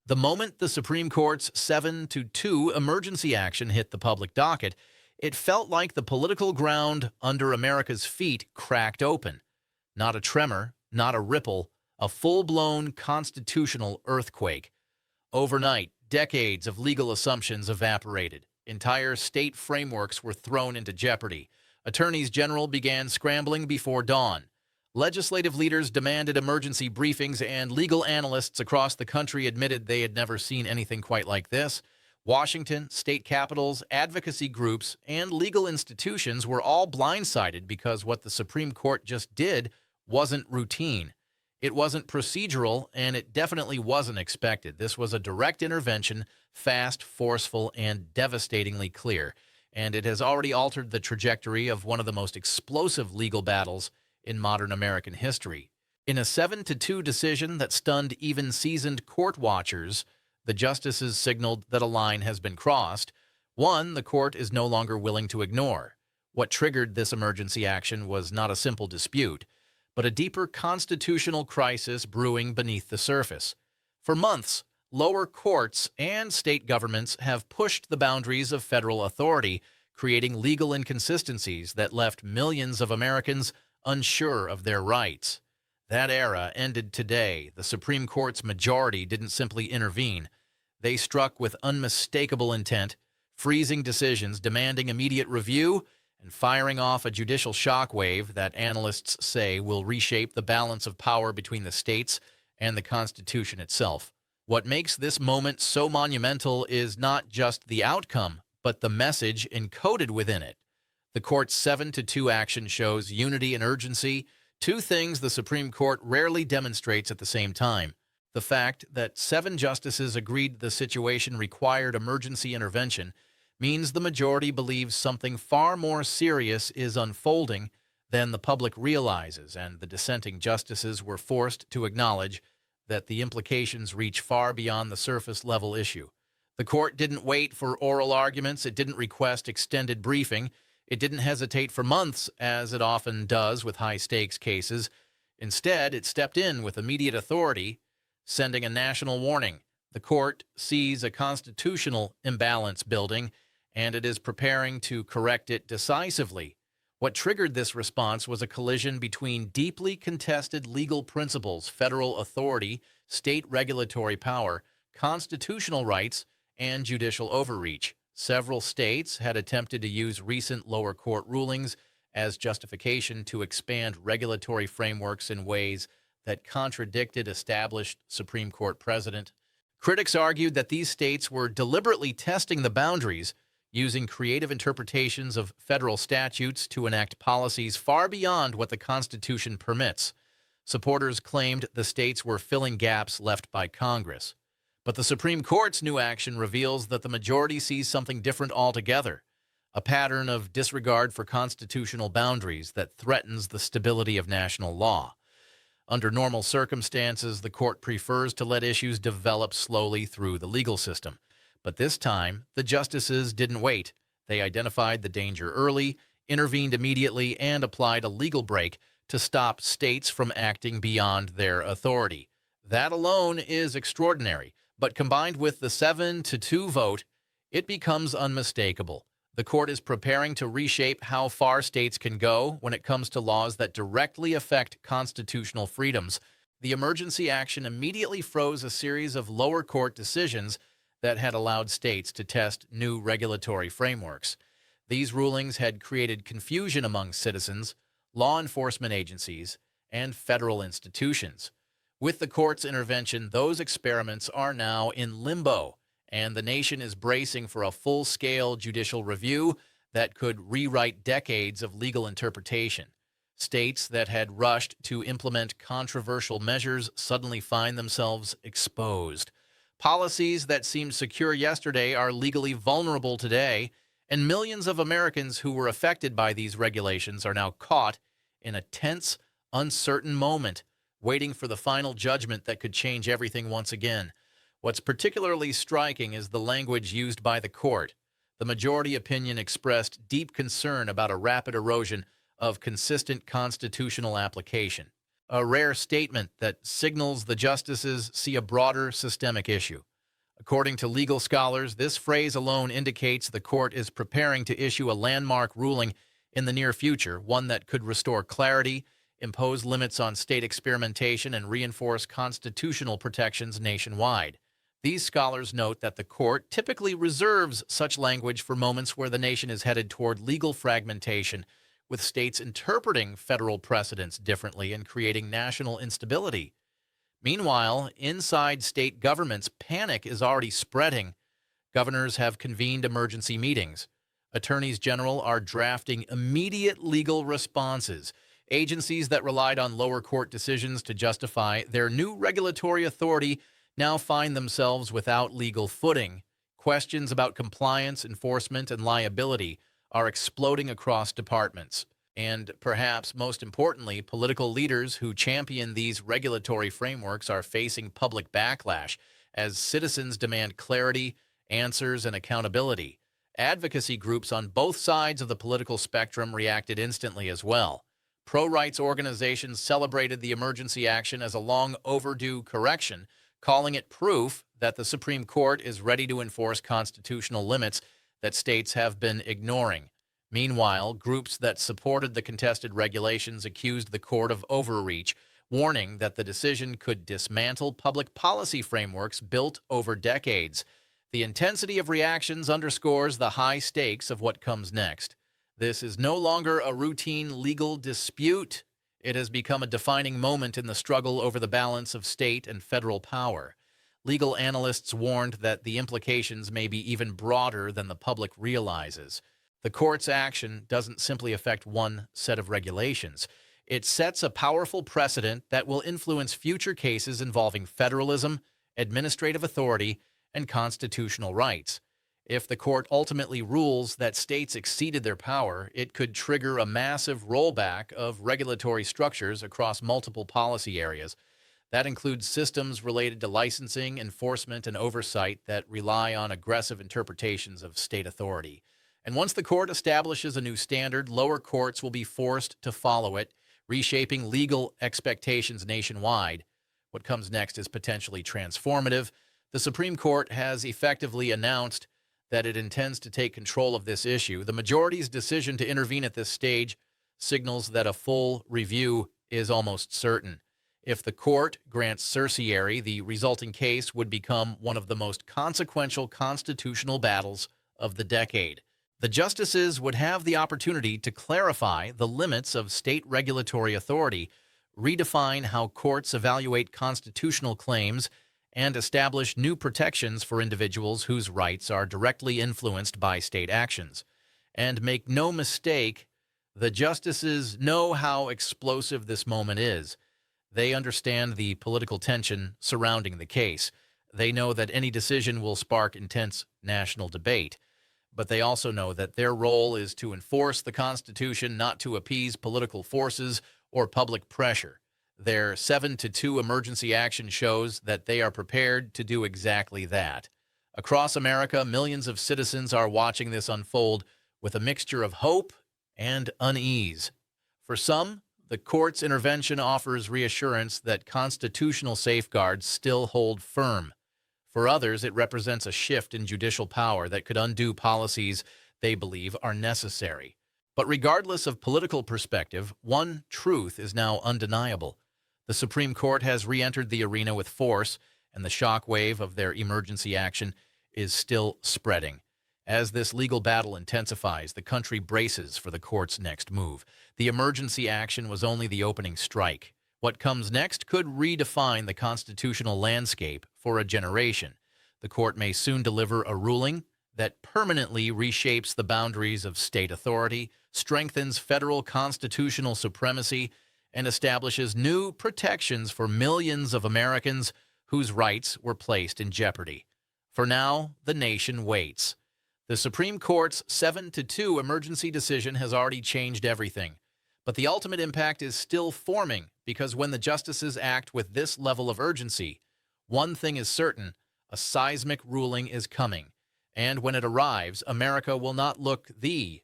The moment the Supreme Court's 7-2 emergency action hit the public docket, it felt like the political ground under America's feet cracked open. Not a tremor, not a ripple, a full-blown constitutional earthquake. Overnight, decades of legal assumptions evaporated. Entire state frameworks were thrown into jeopardy. Attorneys general began scrambling before dawn. Legislative leaders demanded emergency briefings, and legal analysts across the country admitted they had never seen anything quite like this. Washington, state capitals, advocacy groups, and legal institutions were all blindsided because what the Supreme Court just did wasn't routine. It wasn't procedural, and it definitely wasn't expected. This was a direct intervention, fast, forceful, and devastatingly clear. And it has already altered the trajectory of one of the most explosive legal battles in modern American history. In a 7-2 decision that stunned even seasoned court watchers, the justices signaled that a line has been crossed, one the court is no longer willing to ignore. What triggered this emergency action was not a simple dispute, but a deeper constitutional crisis brewing beneath the surface. For months, lower courts and state governments have pushed the boundaries of federal authority, creating legal inconsistencies that left millions of Americans unsure of their rights. That era ended today. The Supreme Court's majority didn't simply intervene. They struck with unmistakable intent, freezing decisions, demanding immediate review, and firing off a judicial shockwave that analysts say will reshape the balance of power between the states and the Constitution itself. What makes this moment so monumental is not just the outcome, but the message encoded within it. The court's 7-2 action shows unity and urgency, two things the Supreme Court rarely demonstrates at the same time. The fact that 7 justices agreed the situation required emergency intervention means the majority believes something far more serious is unfolding than the public realizes, and the dissenting justices were forced to acknowledge that the implications reach far beyond the surface-level issue. The court didn't wait for oral arguments. It didn't request extended briefing. It didn't hesitate for months, as it often does with high-stakes cases. Instead, it stepped in with immediate authority, sending a national warning. The court sees a constitutional imbalance building, and it is preparing to correct it decisively. What triggered this response was a collision between deeply contested legal principles, federal authority, state regulatory power, constitutional rights, and judicial overreach. Several states had attempted to use recent lower court rulings as justification to expand regulatory frameworks in ways that contradicted established Supreme Court precedent. Critics argued that these states were deliberately testing the boundaries, using creative interpretations of federal statutes to enact policies far beyond what the Constitution permits. Supporters claimed the states were filling gaps left by Congress. But the Supreme Court's new action reveals that the majority sees something different altogether, a pattern of disregard for constitutional boundaries that threatens the stability of national law. Under normal circumstances, the court prefers to let issues develop slowly through the legal system. But this time, the justices didn't wait. They identified the danger early, intervened immediately, and applied a legal brake to stop states from acting beyond their authority. That alone is extraordinary. But combined with the 7-2 vote, it becomes unmistakable. The court is preparing to reshape how far states can go when it comes to laws that directly affect constitutional freedoms. The emergency action immediately froze a series of lower court decisions that had allowed states to test new regulatory frameworks. These rulings had created confusion among citizens, law enforcement agencies, and federal institutions. With the court's intervention, those experiments are now in limbo, and the nation is bracing for a full-scale judicial review that could rewrite decades of legal interpretation. States that had rushed to implement controversial measures suddenly find themselves exposed. Policies that seemed secure yesterday are legally vulnerable today, and millions of Americans who were affected by these regulations are now caught in a tense, uncertain moment, waiting for the final judgment that could change everything once again. What's particularly striking is the language used by the court. The majority opinion expressed deep concern about a rapid erosion of consistent constitutional application, a rare statement that signals the justices see a broader systemic issue. According to legal scholars, this phrase alone indicates the court is preparing to issue a landmark ruling in the near future, one that could restore clarity, impose limits on state experimentation, and reinforce constitutional protections nationwide. These scholars note that the court typically reserves such language for moments where the nation is headed toward legal fragmentation, with states interpreting federal precedents differently and creating national instability. Meanwhile, inside state governments, panic is already spreading. Governors have convened emergency meetings. Attorneys general are drafting immediate legal responses. Agencies that relied on lower court decisions to justify their new regulatory authority now find themselves without legal footing. Questions about compliance, enforcement, and liability are exploding across departments. And perhaps most importantly, political leaders who champion these regulatory frameworks are facing public backlash as citizens demand clarity, answers, and accountability. Advocacy groups on both sides of the political spectrum reacted instantly as well. Pro-rights organizations celebrated the emergency action as a long overdue correction, calling it proof that the Supreme Court is ready to enforce constitutional limits that states have been ignoring. Meanwhile, groups that supported the contested regulations accused the court of overreach, warning that the decision could dismantle public policy frameworks built over decades. The intensity of reactions underscores the high stakes of what comes next. This is no longer a routine legal dispute. It has become a defining moment in the struggle over the balance of state and federal power. Legal analysts warned that the implications may be even broader than the public realizes. The court's action doesn't simply affect one set of regulations. It sets a powerful precedent that will influence future cases involving federalism, administrative authority, and constitutional rights. If the court ultimately rules that states exceeded their power, it could trigger a massive rollback of regulatory structures across multiple policy areas. That includes systems related to licensing, enforcement, and oversight that rely on aggressive interpretations of state authority. And once the court establishes a new standard, lower courts will be forced to follow it, reshaping legal expectations nationwide. What comes next is potentially transformative. The Supreme Court has effectively announced that it intends to take control of this issue. The majority's decision to intervene at this stage signals that a full review is almost certain. If the court grants certiorari, the resulting case would become one of the most consequential constitutional battles of the decade. The justices would have the opportunity to clarify the limits of state regulatory authority, redefine how courts evaluate constitutional claims, and establish new protections for individuals whose rights are directly influenced by state actions. And make no mistake, the justices know how explosive this moment is. They understand the political tension surrounding the case. They know that any decision will spark intense national debate. But they also know that their role is to enforce the Constitution, not to appease political forces or public pressure. Their 7-2 emergency action shows that they are prepared to do exactly that. Across America, millions of citizens are watching this unfold with a mixture of hope and unease. For some, the court's intervention offers reassurance that constitutional safeguards still hold firm. For others, it represents a shift in judicial power that could undo policies they believe are necessary. But regardless of political perspective, one truth is now undeniable. The Supreme Court has re-entered the arena with force, and the shockwave of their emergency action is still spreading. As this legal battle intensifies, the country braces for the court's next move. The emergency action was only the opening strike. What comes next could redefine the constitutional landscape for a generation. The court may soon deliver a ruling that permanently reshapes the boundaries of state authority, strengthens federal constitutional supremacy, and establishes new protections for millions of Americans whose rights were placed in jeopardy. For now, the nation waits. The Supreme Court's 7-2 emergency decision has already changed everything. But the ultimate impact is still forming, because when the justices act with this level of urgency, one thing is certain: a seismic ruling is coming. And when it arrives, America will not look the